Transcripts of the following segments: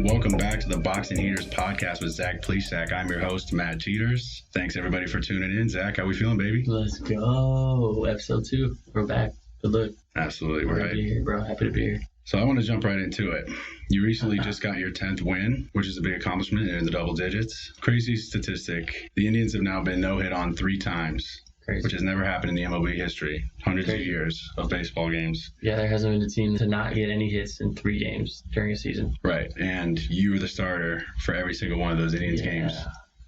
welcome back to the Boxing Heaters podcast with Zach Plesac. I'm your host, Matt Teeters. Thanks everybody for tuning in. Zach, how we feeling, baby? Let's go. Episode 2. We're back. Good look. Absolutely, we're happy to be here, bro. Happy to be here. So I want to jump right into it. You recently just got your 10th win, which is a big accomplishment in the double digits. Crazy statistic. The Indians have now been no-hit on 3 times. Crazy. Which has never happened in the MLB history. Hundreds of years of baseball games. Yeah, there hasn't been a team to not get any hits in 3 games during a season. Right, and you were the starter for every single one of those Indians games.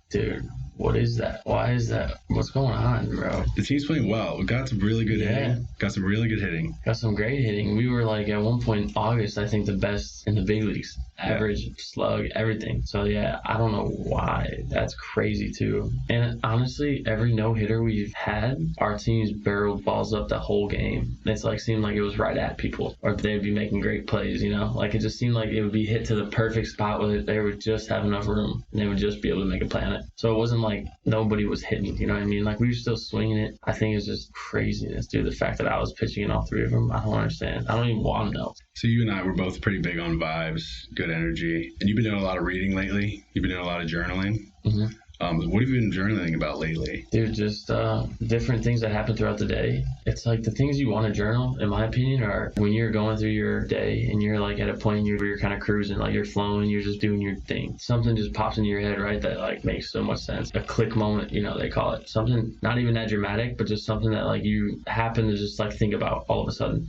Dude, what is that? Why is that? What's going on, bro? The team's playing well. We got some really good hitting. Got some really good hitting. Got some great hitting. We were like, at one point in August, I think the best in the big leagues. Average, slug, everything. So, yeah, I don't know why. That's crazy, too. And honestly, every no-hitter we've had, our teams barreled balls up the whole game. It's like, seemed like it was right at people. Or they'd be making great plays, you know? Like, it just seemed like it would be hit to the perfect spot where they would just have enough room. And they would just be able to make a play on it. So it wasn't like nobody was hitting, you know what I mean? Like, we were still swinging it. I think it's just craziness, dude. The fact that I was pitching in all 3 of them, I don't understand. I don't even want to know. So you and I were both pretty big on vibes, good energy. And you've been doing a lot of reading lately. You've been doing a lot of journaling. Mm-hmm. What have you been journaling about lately? Dude, just different things that happen throughout the day. It's like the things you want to journal, in my opinion, are when you're going through your day and you're like at a point where you're kind of cruising, like you're flowing, you're just doing your thing. Something just pops into your head, right, that like makes so much sense. A click moment, you know, they call it. Something not even that dramatic, but just something that like you happen to just like think about all of a sudden.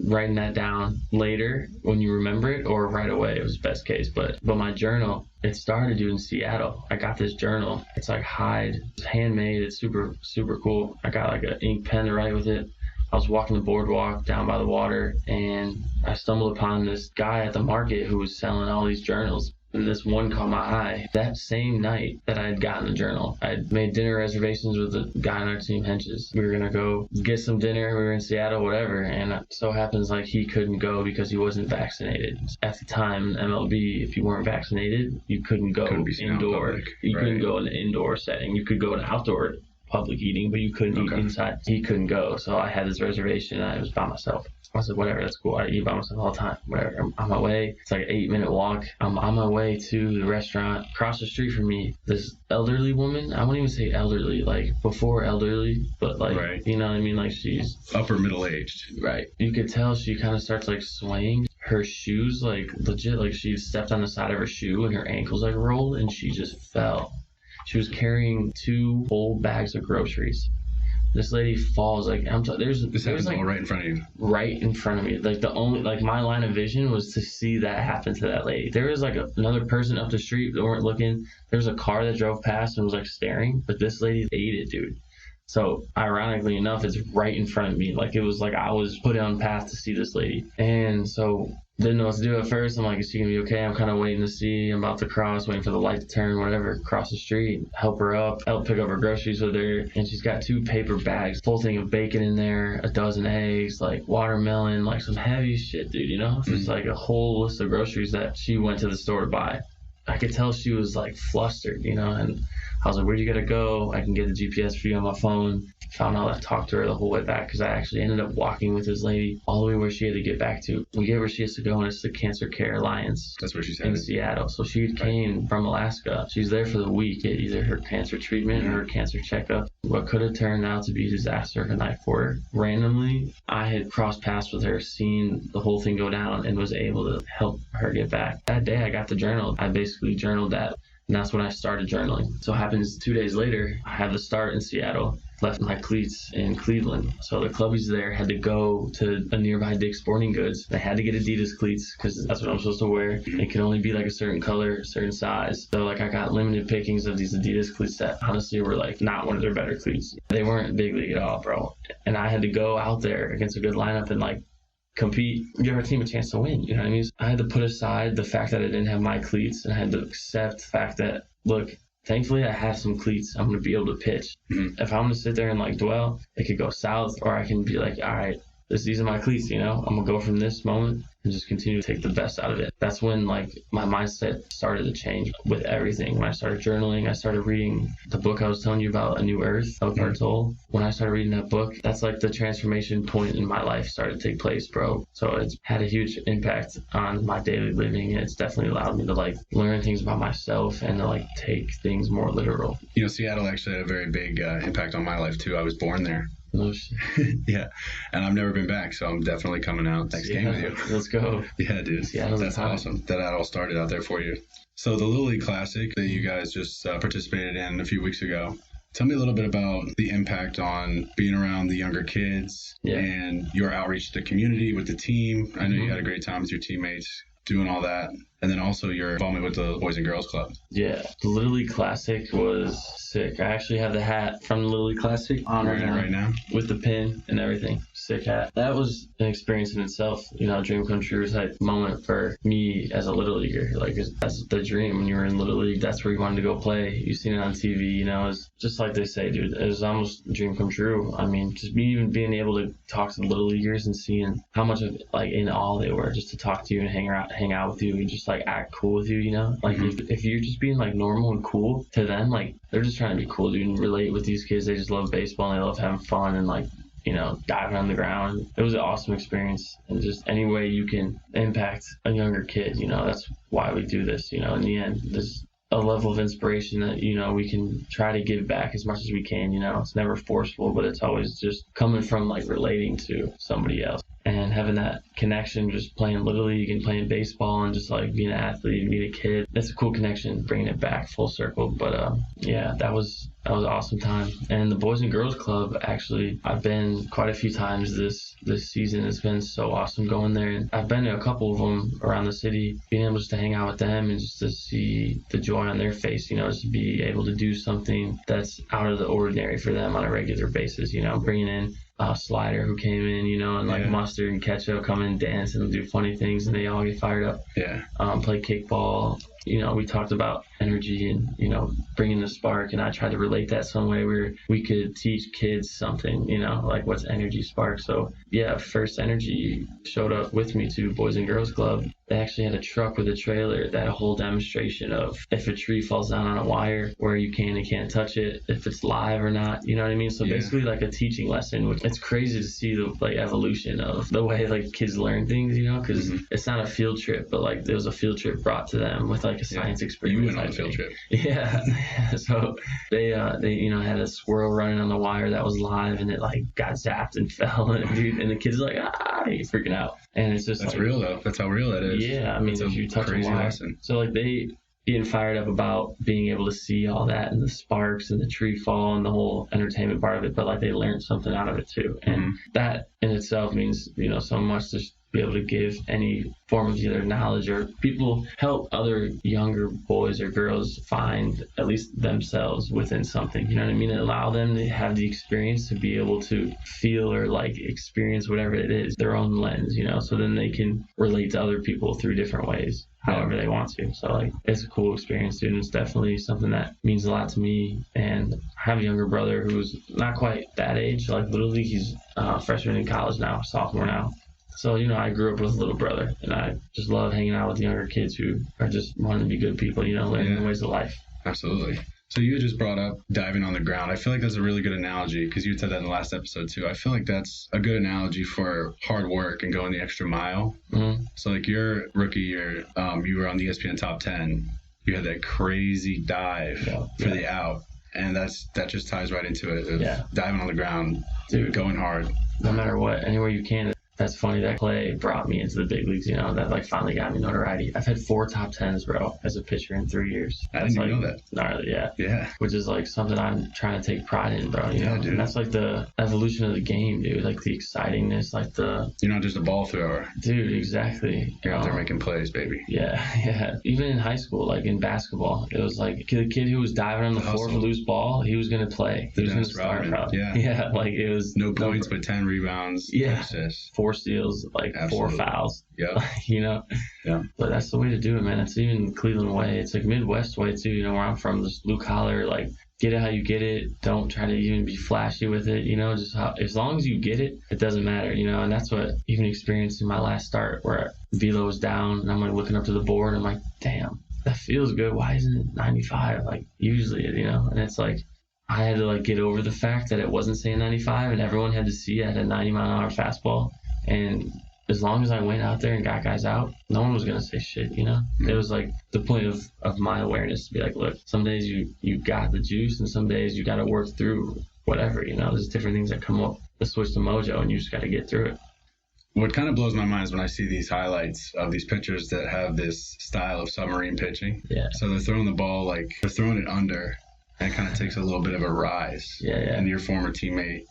Writing that down later when you remember it, or right away, it was best case. But my journal, it started, dude, in Seattle. I got this journal. It's like hide. It's handmade. It's super, super cool. I got like an ink pen to write with it. I was walking the boardwalk down by the water, and I stumbled upon this guy at the market who was selling all these journals. And this one caught my eye. That same night that I had gotten the journal, I had made dinner reservations with the guy on our team, Henches. We were going to go get some dinner. We were in Seattle, whatever. And it so happens like he couldn't go because he wasn't vaccinated. At the time, MLB, if you weren't vaccinated, you couldn't go indoor. You couldn't go in an indoor setting. You could go in outdoor public eating, but you couldn't eat inside. He couldn't go. So I had this reservation and I was by myself. I said, whatever, that's cool. I eat by myself all the time. Whatever. I'm on my way. It's like an 8-minute walk. I'm on my way to the restaurant. Across the street from me, this elderly woman. I wouldn't even say elderly, like before elderly, but like, you know what I mean? Like she's upper middle-aged. Right. You could tell she kind of starts like swaying. Her shoes, like legit, like she stepped on the side of her shoe and her ankles like rolled and she just fell. She was carrying 2 full bags of groceries. This lady falls, like, there's like all right in front of you. Right in front of me. Like, the only, like, my line of vision was to see that happen to that lady. There was, like, another person up the street that weren't looking. There was a car that drove past and was, like, staring. But this lady ate it, dude. So, ironically enough, it's right in front of me. Like, it was like I was put on path to see this lady. And so, didn't know what to do at first. I'm like, is she going to be okay? I'm kind of waiting to see. I'm about to cross, waiting for the light to turn, whatever, cross the street, help her up, help pick up her groceries with her. And she's got 2 paper bags, full thing of bacon in there, a dozen eggs, like watermelon, like some heavy shit, dude, you know? Just like a whole list of groceries that she went to the store to buy. I could tell she was like flustered, you know, and I was like, where do you gotta go? I can get the GPS for you on my phone. Found out I talked to her the whole way back because I actually ended up walking with this lady all the way where she had to get back to. We get where she has to go, and it's the Cancer Care Alliance. That's where she's in Seattle. So she came from Alaska. She's there for the week, get either her cancer treatment or her cancer checkup. What could have turned out to be a disaster tonight for her. Randomly, I had crossed paths with her, seen the whole thing go down, and was able to help her get back. That day I got the journal. I basically journaled that. And that's when I started journaling. So it happens 2 days later, I have the start in Seattle, left my cleats in Cleveland. So the clubbies there had to go to a nearby Dick's Sporting Goods. They had to get Adidas cleats because that's what I'm supposed to wear. It could only be like a certain color, a certain size. So like I got limited pickings of these Adidas cleats that honestly were like not one of their better cleats. They weren't big league at all, bro. And I had to go out there against a good lineup and like compete, give our team a chance to win, you know what I mean? I had to put aside the fact that I didn't have my cleats and I had to accept the fact that, look, thankfully I have some cleats. I'm going to be able to pitch. If I'm going to sit there and like dwell, it could go south, or I can be like, all right, these are my cleats, you know, I'm gonna go from this moment and just continue to take the best out of it. That's when like my mindset started to change with everything. When I started journaling, I started reading the book I was telling you about, A New Earth, Eckhart Tolle. When I started reading that book, that's like the transformation point in my life started to take place, bro. So it's had a huge impact on my daily living, and it's definitely allowed me to like learn things about myself and to like take things more literal. You know, Seattle actually had a very big impact on my life too. I was born there. No shit. Yeah, and I've never been back, so I'm definitely coming out next game with you. Let's go. Yeah, dude. Seattle's That's awesome that all started out there for you. So the Little League Classic that you guys just participated in a few weeks ago, tell me a little bit about the impact on being around the younger kids and your outreach to the community with the team. I know you had a great time with your teammates doing all that. And then also your involvement with the Boys and Girls Club. Yeah, the Little League Classic was sick. I actually have the hat from the Little League Classic on right now with the pin and everything. Sick hat. That was an experience in itself, you know, dream come true type moment for me as a Little Leaguer. Like, that's the dream when you were in Little League. That's where you wanted to go play. You've seen it on TV, you know. It's just like they say, dude, it was almost a dream come true. I mean, just even being able to talk to the Little Leaguers and seeing how much of like in awe they were just to talk to you and hang out with you and just like act cool with you, you know. Like if you're just being like normal and cool to them, like they're just trying to be cool, dude, and relate with these kids. They just love baseball and they love having fun and like, you know, diving on the ground. It was an awesome experience, and just any way you can impact a younger kid, you know, that's why we do this. You know, in the end, there's a level of inspiration that, you know, we can try to give back as much as we can. You know, it's never forceful, but it's always just coming from like relating to somebody else and having that connection, just playing Little League and playing baseball and just like being an athlete and being a kid. That's a cool connection, bringing it back full circle. But yeah, that was an awesome time. And the Boys and Girls Club, actually, I've been quite a few times this season. It's been so awesome going there. And I've been to a couple of them around the city, being able just to hang out with them and just to see the joy on their face, you know, just to be able to do something that's out of the ordinary for them on a regular basis, you know, bringing in Slider who came in, you know, and like Mustard and Ketchup come in and dance and do funny things and they all get fired up. Yeah. Play kickball. You know, we talked about energy and, you know, bringing the spark, and I tried to relate that some way where we could teach kids something, you know, like what's energy spark. So yeah, First Energy showed up with me to Boys and Girls Club. They actually had a truck with a trailer that had a whole demonstration of if a tree falls down on a wire, where you can and can't touch it, if it's live or not, you know what I mean? So basically like a teaching lesson, which it's crazy to see the like evolution of the way like kids learn things, you know, because it's not a field trip, but like there was a field trip brought to them with like a science experiment. You went on a field trip. Yeah. So they you know had a squirrel running on the wire that was live, and it like got zapped and fell, and dude, and the kids are like he's freaking out, and it's just that's like, real though. That's how real that is. Yeah, I mean, if you touch a wire, lesson. So like they being fired up about being able to see all that and the sparks and the tree fall and the whole entertainment part of it, but like they learned something out of it too, and that in itself means, you know, so much to be able to give any form of either knowledge or people help other younger boys or girls find at least themselves within something, you know what I mean? And allow them to have the experience to be able to feel or like experience whatever it is, their own lens, you know, so then they can relate to other people through different ways, however they want to. So like it's a cool experience, dude. It's definitely something that means a lot to me. And I have a younger brother who's not quite that age, like Little League. He's freshman in college now, sophomore now. So, you know, I grew up with a little brother, and I just love hanging out with younger kids who are just wanting to be good people, you know, learning the ways of life. Absolutely. So you just brought up diving on the ground. I feel like that's a really good analogy, because you said that in the last episode too. I feel like that's a good analogy for hard work and going the extra mile. So like your rookie year, you were on the ESPN Top 10. You had that crazy dive for the out. And that just ties right into it. Diving on the ground, dude, going hard. No matter what, anywhere you can. That's funny. That play brought me into the big leagues, you know, that like finally got me notoriety. I've had 4 top 10s, bro, as a pitcher in 3 years. I didn't even know that. Gnarly, yeah. Which is like something I'm trying to take pride in, bro. You know? Dude. And that's like the evolution of the game, dude. Like the excitingness, like the... You're not just a ball thrower. Dude, exactly. You're out there making plays, baby. Yeah. Even in high school, like in basketball, it was like the kid who was diving on the floor for loose ball, he was going to play. He was going to start, probably. Yeah, like it was... No points, but 10 rebounds. Yeah. Assists. 4 steals, like Absolutely. 4 fouls. Yeah. You know? Yeah. But that's the way to do it, man. It's even Cleveland way. It's like Midwest way too, you know, where I'm from, just blue collar, like get it how you get it. Don't try to even be flashy with it, just as long as you get it, it doesn't matter, and that's what even experienced in my last start where velo was down and I'm like looking up to the board. I'm like, damn, that feels good. Why isn't it 95? Like usually, and it's like, I had to like get over the fact that it wasn't saying 95 and everyone had to see I had a 90-mile-an-hour fastball. And as long as I went out there and got guys out, no one was going to say shit, It was like the point of my awareness to be like, look, some days you got the juice and some days you got to work through whatever, There's different things that come up to switch the mojo and you just got to get through it. What kind of blows my mind is when I see these highlights of these pitchers that have this style of submarine pitching. Yeah. So they're throwing the ball like they're throwing it under, and it kind of takes a little bit of a rise. Yeah. And your former teammate,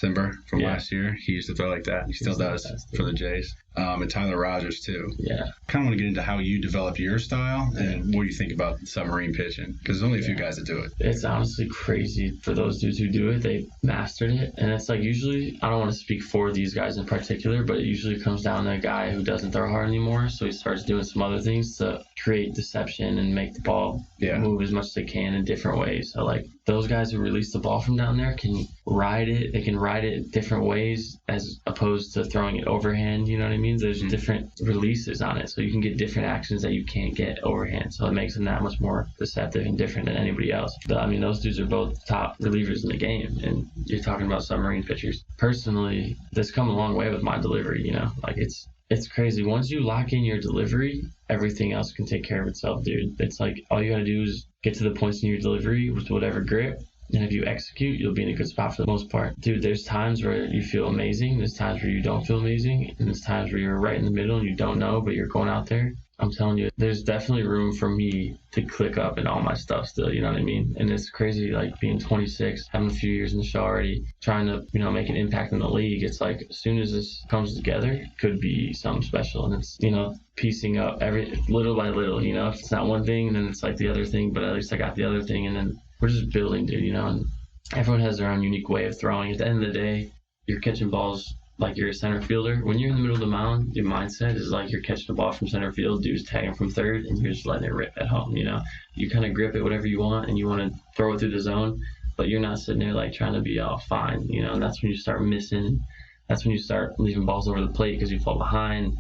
Simber from last year, he used to throw like that. He still does for the Jays. And Tyler Rogers too. Yeah. Kind of want to get into how you develop your style and what you think about submarine pitching, because there's only a few guys that do it. It's honestly crazy for those dudes who do it. They mastered it, and it's like usually, I don't want to speak for these guys in particular, but it usually comes down to a guy who doesn't throw hard anymore, so he starts doing some other things to create deception and make the ball move as much as they can in different ways. So like those guys who release the ball from down there can ride it. They can ride it different ways as opposed to throwing it overhand. You know what I mean? There's different releases on it, so you can get different actions that you can't get overhand. So it makes them that much more deceptive and different than anybody else. But, I mean, those dudes are both top relievers in the game, and you're talking about submarine pitchers. Personally, that's come a long way with my delivery. Like it's crazy. Once you lock in your delivery, everything else can take care of itself, dude. It's like all you gotta do is get to the points in your delivery with whatever grip. And if you execute, you'll be in a good spot for the most part. Dude, there's times where you feel amazing. There's times where you don't feel amazing. And there's times where you're right in the middle and you don't know, but you're going out there. I'm telling you, there's definitely room for me to click up in all my stuff still, you know what I mean? And it's crazy, like being 26, having a few years in the show already, trying to, make an impact in the league. It's like as soon as this comes together, it could be something special. And it's, piecing up every little by little, if it's not one thing, then it's like the other thing, but at least I got the other thing. And then we're just building, dude, and everyone has their own unique way of throwing. At the end of the day, you're catching balls like you're a center fielder. When you're in the middle of the mound, your mindset is like you're catching a ball from center field, dude's tagging from third, and you're just letting it rip at home, You kind of grip it whatever you want, and you want to throw it through the zone, but you're not sitting there like trying to be all fine, and that's when you start missing. That's when you start leaving balls over the plate because you fall behind.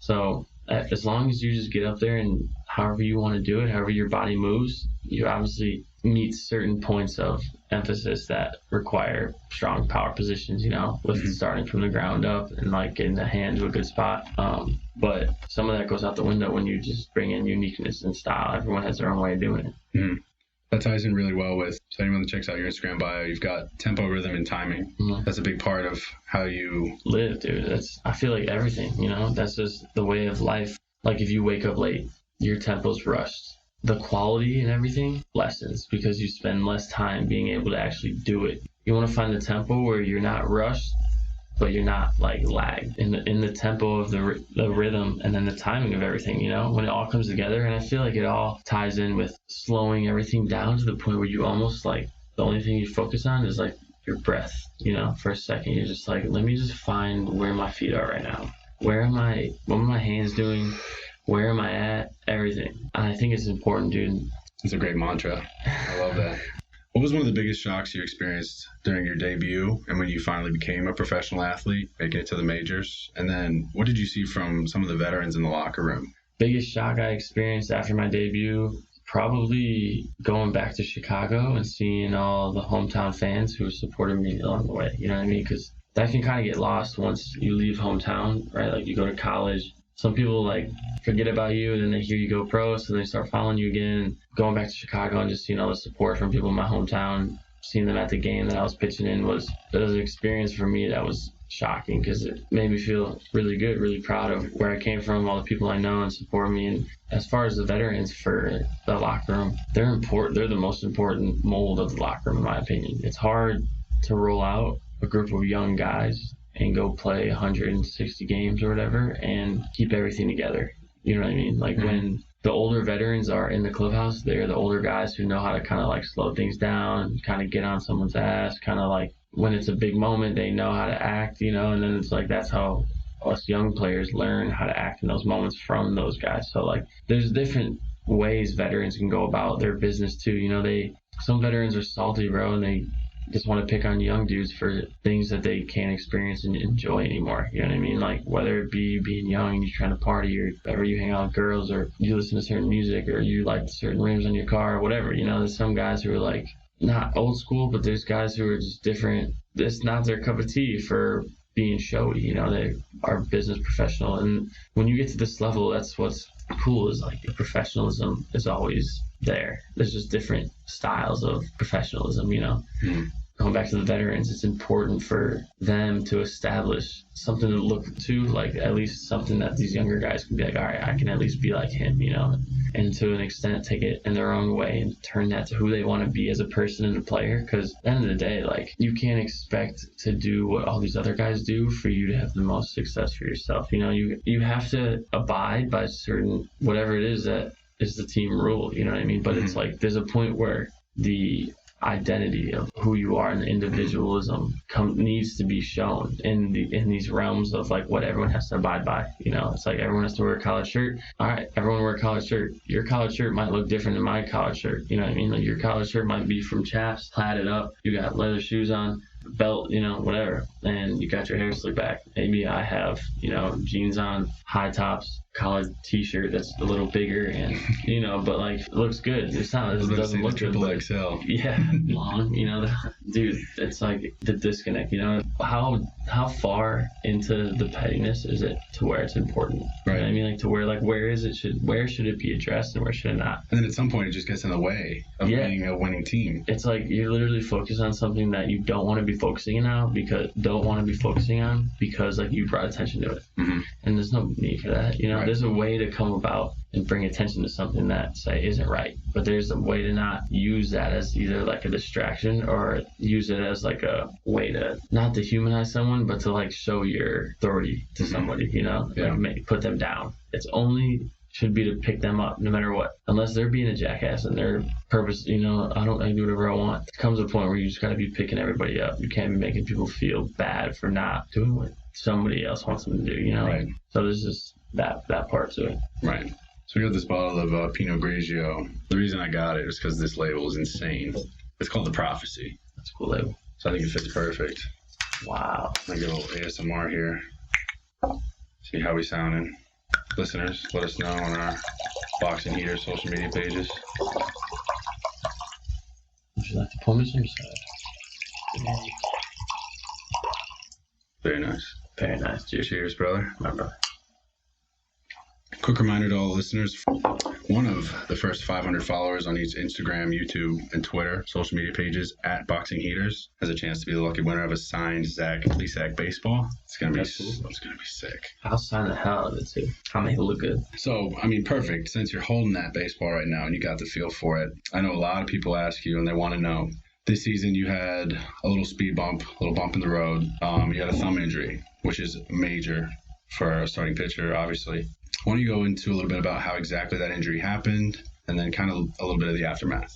So as long as you just get up there and however you want to do it, however your body moves, you obviously meet certain points of emphasis that require strong power positions, with starting from the ground up and like getting the hand to a good spot. But some of that goes out the window when you just bring in uniqueness and style. Everyone has their own way of doing it. Mm-hmm. That ties in really well with, so anyone that checks out your Instagram bio, you've got tempo, rhythm, and timing. Mm-hmm. That's a big part of how you live, dude. I feel like everything, that's just the way of life. Like if you wake up late, your tempo's rushed. The quality and everything lessens because you spend less time being able to actually do it. You want to find the tempo where you're not rushed, but you're not like lagged in the tempo of the rhythm and then the timing of everything, when it all comes together. And I feel like it all ties in with slowing everything down to the point where you almost like the only thing you focus on is like your breath, for a second. You're just like, let me just find where my feet are right now. What are my hands doing? Where am I at? Everything. And I think it's important, dude. It's a great mantra. I love that. What was one of the biggest shocks you experienced during your debut and when you finally became a professional athlete, making it to the majors? And then what did you see from some of the veterans in the locker room? Biggest shock I experienced after my debut, probably going back to Chicago and seeing all the hometown fans who supported me along the way. You know what I mean? Because that can kind of get lost once you leave hometown, right? Like you go to college. Some people like forget about you and then they hear you go pro, so they start following you again. Going back to Chicago and just seeing all the support from people in my hometown, seeing them at the game that I was pitching in was an experience for me that was shocking because it made me feel really good, really proud of where I came from, all the people I know and support me. And as far as the veterans for the locker room, they're important. They're the most important mold of the locker room, in my opinion. It's hard to roll out a group of young guys and go play 160 games or whatever and keep everything together. You know what I mean? Like when the older veterans are in the clubhouse, they're the older guys who know how to kind of like slow things down, kind of get on someone's ass, kind of like when it's a big moment, they know how to act, and then it's like that's how us young players learn how to act in those moments from those guys. So like there's different ways veterans can go about their business too. some veterans are salty, bro, and they just want to pick on young dudes for things that they can't experience and enjoy anymore. You know what I mean? Like, whether it be you being young and you're trying to party, or whether you hang out with girls, or you listen to certain music, or you like certain rims on your car, or whatever. You know, there's some guys who are like, not old school, but there's guys who are just different. It's not their cup of tea for being showy. You know, they are business professional. And when you get to this level, that's what's cool, is like the professionalism is always there. There's just different styles of professionalism, you know. Going back to the veterans, it's important for them to establish something to look to, like at least something that these younger guys can be like, all right, I can at least be like him, you know, and to an extent take it in their own way and turn that to who they want to be as a person and a player. Because at the end of the day, like, you can't expect to do what all these other guys do for you to have the most success for yourself. You know, you have to abide by certain, whatever it is that is the team rule, you know what I mean? But it's like, there's a point where the identity of who you are and the individualism needs to be shown in these realms of like what everyone has to abide by. You know, it's like everyone has to wear a collared shirt. All right, everyone wear a collared shirt. Your collared shirt might look different than my collared shirt. You know what I mean? Like, your collared shirt might be from Chaps, plaited up. You got leather shoes on, belt, you know, whatever, and you got your hair slicked back. Maybe I have, you know, jeans on, high tops, collared t-shirt that's a little bigger, and you know, but like, it looks good. It doesn't look good, but XL. Yeah, long, you know, dude, it's like the disconnect, you know. How far into the pettiness is it to where it's important? Right. You know what I mean? Like, to where, like, where should it be addressed and where should it not? And then at some point it just gets in the way of being a winning team. It's like you're literally focused on something that you don't want to be focusing on because like you brought attention to it. And there's no need for that, you know. There's a way to come about and bring attention to something that, say, isn't right, but there's a way to not use that as either like a distraction or use it as like a way to not dehumanize someone, but to like show your authority to somebody, you know. Like, put them down. It's only should be to pick them up no matter what, unless they're being a jackass and their purpose, you know, I do whatever I want. There comes a point where you just got to be picking everybody up. You can't be making people feel bad for not doing what somebody else wants them to do, you know. Right. So there's just that part to it. Right. So we got this bottle of Pinot Grigio. The reason I got it is because this label is insane. It's called The Prophecy. That's a cool label. So I think it fits perfect. Wow. I'm going to get a little ASMR here. See how we sounding. Listeners, let us know on our Boxing Heater social media pages. Would you like to pour me some side? Very nice. Very nice. Cheers, brother. My brother. Quick reminder to all the listeners, one of the first 500 followers on each Instagram, YouTube, and Twitter social media pages at Boxing Heaters has a chance to be the lucky winner of a signed Zach Plesac baseball. It's gonna be sick. I'll sign the hell out of it too. I'll make it look good. So, I mean, perfect. Since you're holding that baseball right now and you got the feel for it, I know a lot of people ask you and they want to know. This season you had a little speed bump, a little bump in the road. You had a thumb injury, which is major for a starting pitcher, obviously. Why don't you go into a little bit about how exactly that injury happened, and then kind of a little bit of the aftermath?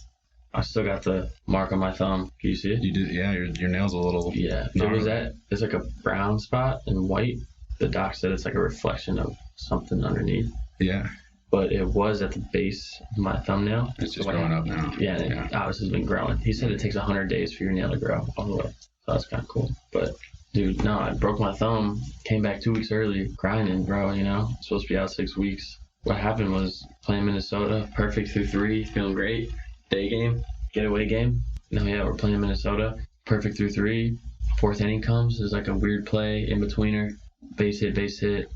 I still got the mark on my thumb. Can you see it? You did, yeah. Your nail's a little. Yeah. There's like a brown spot and white. The doc said it's like a reflection of something underneath. Yeah. But it was at the base of my thumbnail. It's just growing up now. Yeah, and it obviously has been growing. He said it takes 100 days for your nail to grow all the way. So that's kind of cool. But dude, no, I broke my thumb, came back 2 weeks early, grinding, bro, you know. Supposed to be out 6 weeks. What happened was playing Minnesota, perfect through 3, feeling great. Day game, getaway game. Now, yeah, we're playing Minnesota, perfect through 3. 4th inning comes, there's like a weird play in betweener. Base hit,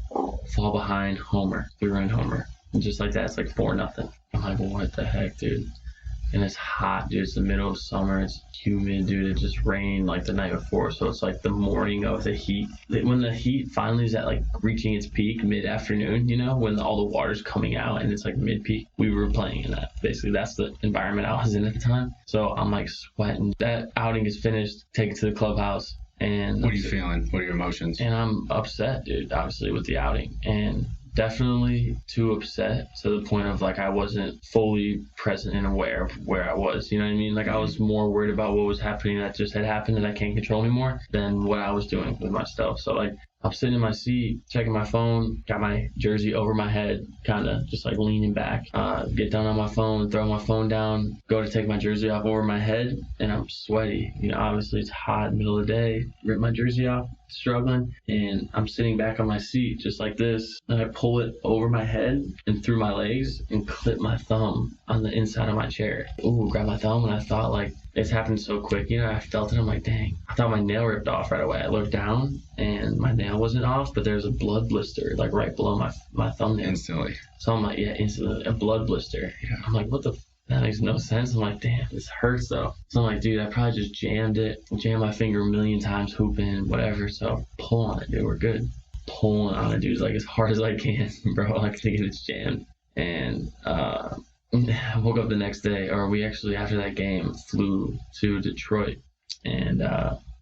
fall behind, homer, 3-run homer. And just like that, it's like 4-0. I'm like, what the heck, dude? And it's hot, dude. It's the middle of summer. It's humid, dude. It just rained like the night before. So it's like the morning of the heat. When the heat finally is at like reaching its peak mid-afternoon, you know, when all the water's coming out and it's like mid-peak, we were playing in that. Basically, that's the environment I was in at the time. So I'm like sweating. That outing is finished. Take it to the clubhouse. And what are you feeling? What are your emotions? And I'm upset, dude, obviously, with the outing. And definitely too upset to the point of like I wasn't fully present and aware of where I was, you know what I mean? Like I was more worried about what was happening that just had happened and I can't control anymore than what I was doing with myself. So like I'm sitting in my seat, checking my phone, got my jersey over my head, kind of just like leaning back. Get down on my phone, throw my phone down, go to take my jersey off over my head, and I'm sweaty. You know, obviously it's hot, middle of the day. Rip my jersey off, struggling, and I'm sitting back on my seat just like this, and I pull it over my head and through my legs and clip my thumb on the inside of my chair. Ooh, grab my thumb, and I thought, like, it's happened so quick. You know, I felt it. I'm like, dang. I thought my nail ripped off right away. I looked down, and my nail wasn't off, but there's a blood blister, like, right below my thumbnail. Instantly. So I'm like, yeah, instantly. A blood blister. Yeah. I'm like, what the that makes no sense. I'm like, damn, this hurts though. So I'm like, dude, I probably just jammed my finger a million times, hooping, whatever. So pull on it, dude. We're good. Pulling on it, dude, like as hard as I can, bro. I can get it jammed. And I woke up the next day, or we actually, after that game, flew to Detroit. And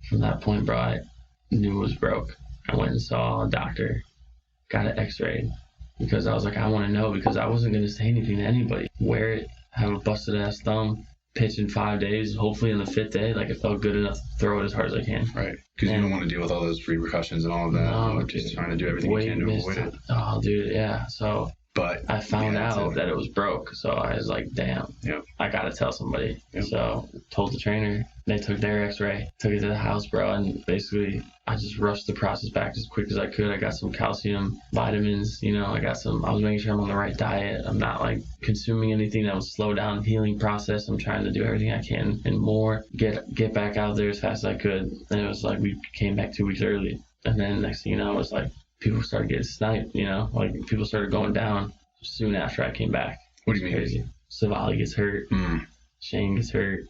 from that point, bro, I knew it was broke. I went and saw a doctor, got an x-ray, because I was like, I want to know, because I wasn't going to say anything to anybody. Wear it, have a busted ass thumb, pitch in 5 days, hopefully in the 5th day, like it felt good enough to throw it as hard as I can. Right. Because you don't want to deal with all those repercussions and all of that. No, just trying to do everything you can to avoid it. Oh, dude, yeah. So but I found out that it was broke. So I was like, damn, I got to tell somebody. Yep. So told the trainer. They took their x-ray, took it to the house, bro. And basically, I just rushed the process back as quick as I could. I got some calcium, vitamins, you know, I was making sure I'm on the right diet. I'm not like consuming anything that would slow down the healing process. I'm trying to do everything I can and more, get back out there as fast as I could. And it was like, we came back 2 weeks early. And then next thing you know, it was like, people started getting sniped, you know, like people started going down soon after I came back. What do you mean? Crazy. Savali gets hurt. Shane gets hurt.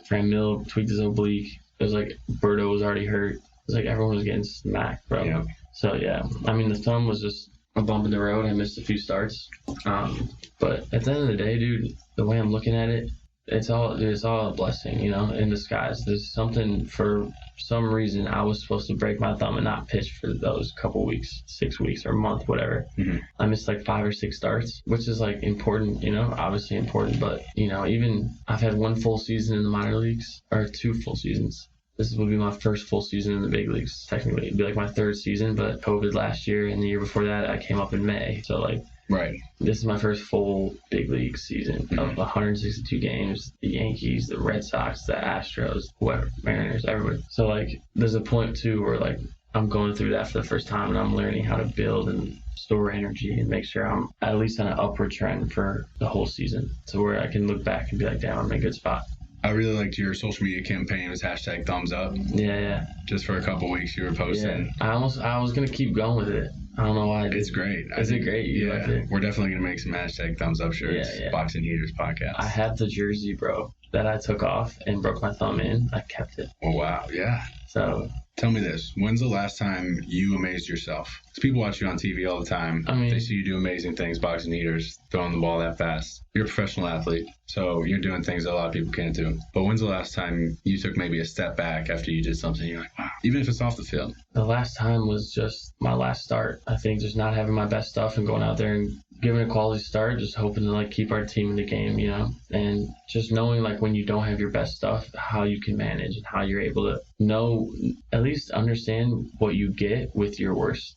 Fran Mill tweaked his oblique. It was like Berto was already hurt. It was like everyone was getting smacked, bro. Yeah. So yeah, I mean the thumb was just a bump in the road. I missed a few starts. But at the end of the day, dude, the way I'm looking at it, it's all a blessing, you know, in disguise. There's something, for some reason I was supposed to break my thumb and not pitch for those couple weeks, 6 weeks or a month, whatever. I missed like 5 or 6 starts, which is like important, you know, obviously important, but you know, even I've had 1 full season in the minor leagues, or 2 full seasons. This would be my first full season in the big leagues, technically. It'd be like my 3rd season, but COVID last year, and the year before that I came up in May. So like, right. This is my first full big league season of 162 games. The Yankees, the Red Sox, the Astros, whoever, Mariners, everybody. So like, there's a point too where like I'm going through that for the first time, and I'm learning how to build and store energy and make sure I'm at least on an upward trend for the whole season, to where I can look back and be like, damn, I'm in a good spot. I really liked your social media campaign. It was #thumbs-up. Yeah. Just for a couple weeks you were posting. Yeah. I was gonna keep going with it. I don't know why I did. It's great. Is it great? You like it? We're definitely gonna make some #thumbs-up shirts. Yeah. Boxing Heaters podcast. I have the jersey, bro, that I took off and broke my thumb in. I kept it. Oh wow, yeah. So tell me this: when's the last time you amazed yourself? Because people watch you on TV all the time. I mean, they see you do amazing things, boxing heaters, throwing the ball that fast. You're a professional athlete, so you're doing things that a lot of people can't do. But when's the last time you took maybe a step back after you did something? You're like, wow, even if it's off the field. The last time was just my last start. I think just not having my best stuff and going out there and giving a quality start, just hoping to like keep our team in the game, you know, and just knowing like when you don't have your best stuff, how you can manage and how you're able to know, at least understand what you get with your worst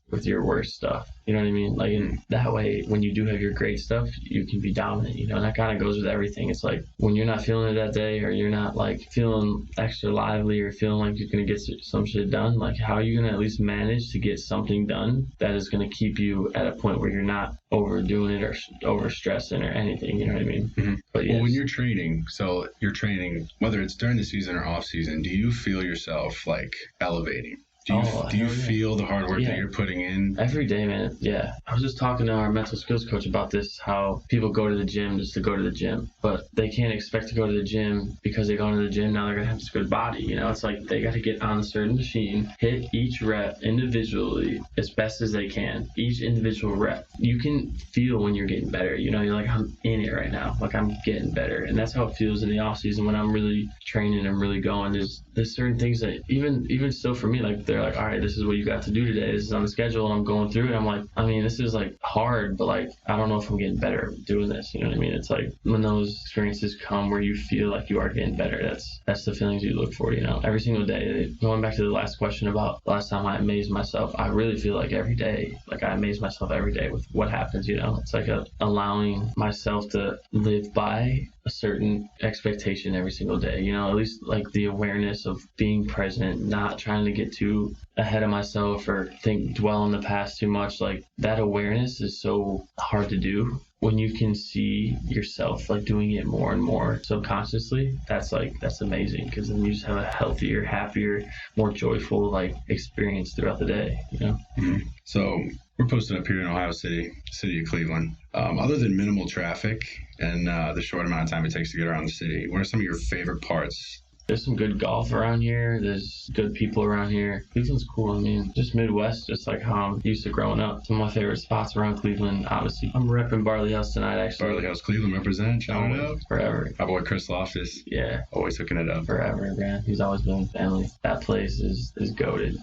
stuff. You know what I mean? Like that way, when you do have your great stuff, you can be dominant, you know, and that kind of goes with everything. It's like when you're not feeling it that day, or you're not like feeling extra lively, or feeling like you're going to get some shit done, like how are you going to at least manage to get something done that is going to keep you at a point where you're not overdoing it or overstressing or anything, you know what I mean? But yes. Well, when you're training, whether it's during the season or off season, do you feel yourself like elevating? Do you feel the hard work that you're putting in? Every day, man. Yeah. I was just talking to our mental skills coach about this, how people go to the gym just to go to the gym, but they can't expect to go to the gym because they go to the gym. Now they're going to have this good body. You know, it's like they got to get on a certain machine, hit each rep individually as best as they can. Each individual rep. You can feel when you're getting better. You know, you're like, I'm in it right now. Like I'm getting better. And that's how it feels in the off season when I'm really training and really going. There's certain things that even still for me, like they're like, all right, this is what you got to do today. This is on the schedule. And I'm going through it. I'm like, I mean, this is like hard, but like, I don't know if I'm getting better at doing this. You know what I mean? It's like when those experiences come where you feel like you are getting better, that's the feelings you look for, you know, every single day. Going back to the last question about the last time I amazed myself, I really feel like every day, like I amaze myself every day with what happens, you know. It's like allowing myself to live by a certain expectation every single day, you know, at least like the awareness of being present, not trying to get too ahead of myself or dwell on the past too much. Like that awareness is so hard to do. When you can see yourself like doing it more and more subconsciously, that's amazing, because then you just have a healthier, happier, more joyful like experience throughout the day, you know. Mm-hmm. So we're posted up here in Ohio City, city of Cleveland. Other than minimal traffic and the short amount of time it takes to get around the city, what are some of your favorite parts? There's some good golf around here. There's good people around here. Cleveland's cool. I mean, just Midwest, just like how I'm used to growing up. Some of my favorite spots around Cleveland, obviously. I'm repping Barley House tonight, actually. Barley House, Cleveland, represent. Shout it out. Forever. My boy Chris Loftus. Yeah. Always hooking it up. Forever, man. He's always been family. That place is goated.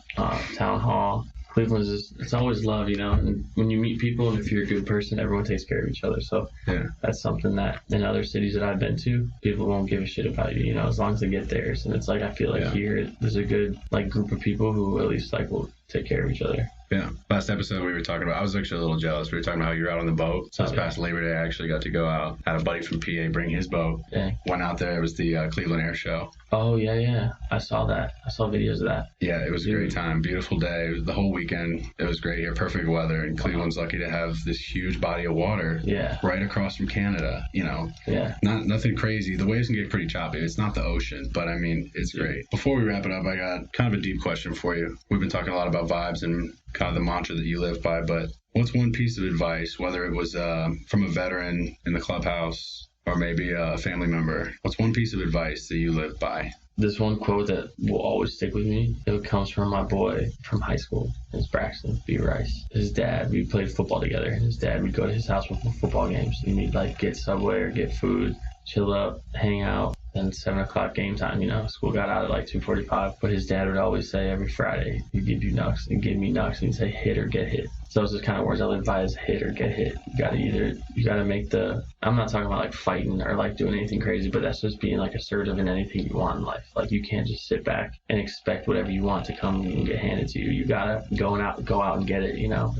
Town Hall. Cleveland's it's always love, you know, and when you meet people and if you're a good person, everyone takes care of each other. So yeah, that's something that in other cities that I've been to, people won't give a shit about you, you know, as long as they get theirs. And it's like, I feel like here there's a good like group of people who at least like will take care of each other. Yeah. Last episode we were talking about, I was actually a little jealous. We were talking about how you're out on the boat. So this past Labor Day, I actually got to go out. Had a buddy from PA bring his boat. Yeah. Went out there. It was the Cleveland Air Show. Oh, yeah. I saw that. I saw videos of that. Yeah, it was a great time. Beautiful day. The whole weekend, it was great here. Perfect weather. And Cleveland's lucky to have this huge body of water right across from Canada, you know. Yeah. Nothing crazy. The waves can get pretty choppy. It's not the ocean, but I mean, it's great. Before we wrap it up, I got kind of a deep question for you. We've been talking a lot about vibes and kind of the mantra that you live by, but what's one piece of advice, whether it was from a veteran in the clubhouse or maybe a family member, what's one piece of advice that you live by? This one quote that will always stick with me, it comes from my boy from high school. It's Braxton B. Rice. His dad, we played football together, and his dad would go to his house for football games. He'd like get Subway or get food, chill up, hang out. Then 7 o'clock game time, you know, school got out at like 2:45. But his dad would always say every Friday, he'd give you knocks and give me knocks, and he'd say hit or get hit. So those are the kind of words I live by, is hit or get hit. You gotta make I'm not talking about like fighting or like doing anything crazy, but that's just being like assertive in anything you want in life. Like you can't just sit back and expect whatever you want to come and get handed to you. You gotta go out and get it, you know.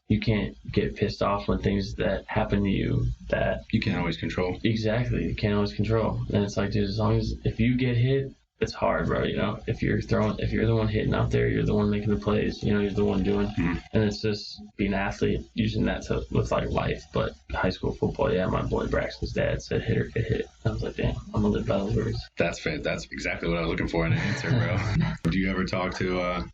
You can't get pissed off when things that happen to you that you can't always control. Exactly, you can't always control. And it's like, dude, as long as if you get hit, it's hard, bro, you know. If you're the one hitting out there, you're the one making the plays, you know, you're the one doing. And it's just being an athlete, using that with like life. But high school football, my boy Braxton's dad said hit or get hit. I was like, damn, I'm gonna live by those words. That's exactly what I was looking for in an answer, bro. Do you ever talk to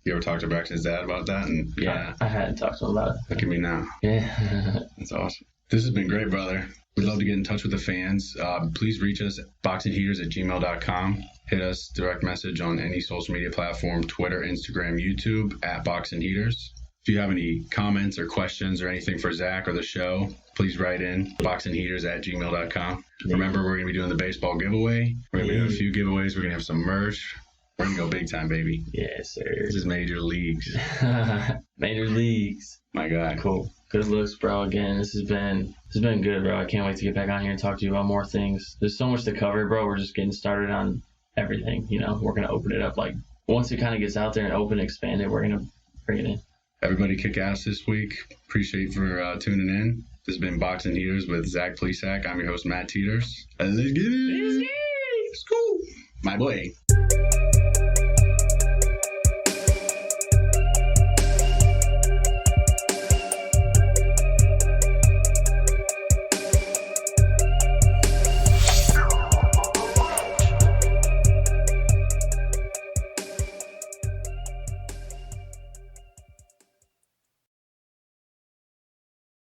Braxton's dad about that? And I hadn't talked to him about it. Look at me now. Yeah. That's awesome. This has been great, brother. We'd love to get in touch with the fans. Please reach us at boxinheaters@gmail.com. Hit us direct message on any social media platform, Twitter, Instagram, YouTube, at Boxin Heaters. If you have any comments or questions or anything for Zach or the show, please write in boxinheaters@gmail.com. Remember, we're going to be doing the baseball giveaway. We're going to be doing a few giveaways. We're going to have some merch. We're going to go big time, baby. Yes, sir. This is Major Leagues. Major Leagues. My God. Cool. Good looks, bro. Again, this has been good, bro. I can't wait to get back on here and talk to you about more things. There's so much to cover, bro. We're just getting started on everything, you know. We're going to open it up. Like, once it kind of gets out there and expand it, we're going to bring it in. Everybody kick ass this week. Appreciate you for tuning in. This has been Boxin Heaters with Zach Plesac. I'm your host, Matt Teeters. Let's get it. Let's go. My boy.